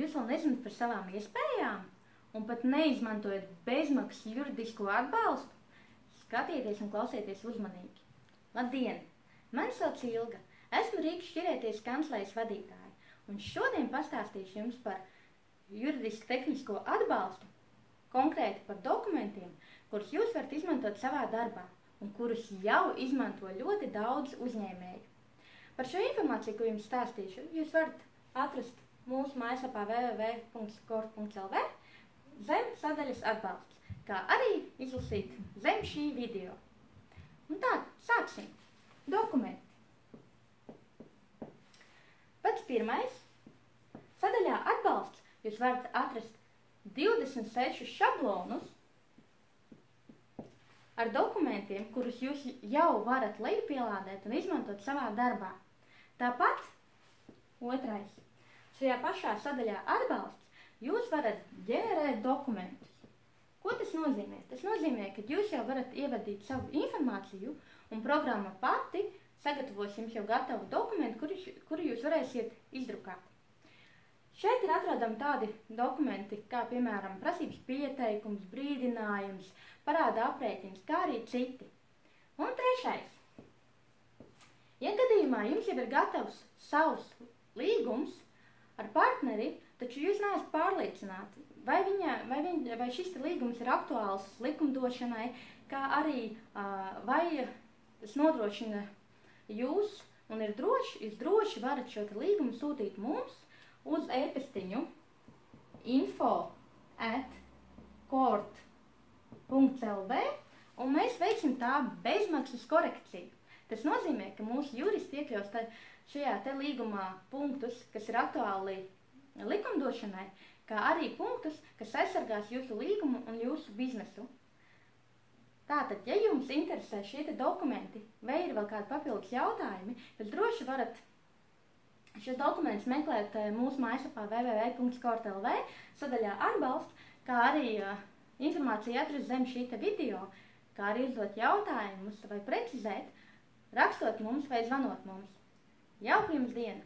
jūs vēl nezināt par savām iespējām un pat neizmantojat bezmaksas juridisko atbalstu, skatieties un klausieties uzmanīgi. Labdien! Mani sauc Ilga. Esmu Rīgas šķirēties kancelejas vadītāja, un šodien pastāstīšu jums par juridisku tehnisko atbalstu, konkrēti par dokumentiem, kurus jūs varat izmantot savā darbā un kurus jau izmanto ļoti daudz uzņēmēju. Par šo informāciju, ko jums stāstīšu, jūs varat atrast mūsu mājaslapā www.kort.lv zem sadaļas atbalsts, kā arī izlasīt zem šī video. Un tā, sāksim. Dokumenti. Pats pirmais. Sadaļā atbalsts jūs varat atrast 26 šablonus ar dokumentiem, kurus jūs jau varat lejupielādēt un izmantot savā darbā. Tāpat, otrais, šajā pašā sadaļā atbalsts jūs varat ģenerēt dokumentus. Ko tas nozīmē? Tas nozīmē, ka jūs jau varat ievadīt savu informāciju un programma pati sagatavos jums jau gatavu dokumentu, kuru jūs varēsiet izdrukāt. Šeit ir atrodami tādi dokumenti, kā piemēram prasības pieteikums, brīdinājums, parāda aprēķins, kā arī citi. Un trešais. Ja gadījumā jums jau ir gatavs savs līgums ar partneri, taču jūs neesat pārliecināti, vai šis līgums ir aktuāls likumdošanai, kā arī vai tas nodrošina jūs un ir droši, jūs droši varat šo līgumu sūtīt mums uz e-pastiņu info@kort.lv un mēs veiksim tā bezmaksas korekciju. Tas nozīmē, ka mūsu juristi iekļaus šajā līgumā punktus, kas ir aktuāli likumdošanai, kā arī punktus, kas aizsargās jūsu līgumu un jūsu biznesu. Tātad, ja jums interesē šie dokumenti vai ir vēl kādi papildus jautājumi, tad droši varat šos dokumentus meklēt mūsu mājaslapā www.kort.lv sadaļā atbalsts, kā arī informāciju atrast zem šī video, kā arī uzdot jautājumus vai precizēt, rakstot mums vai zvanot mums. Jauku jums dienu!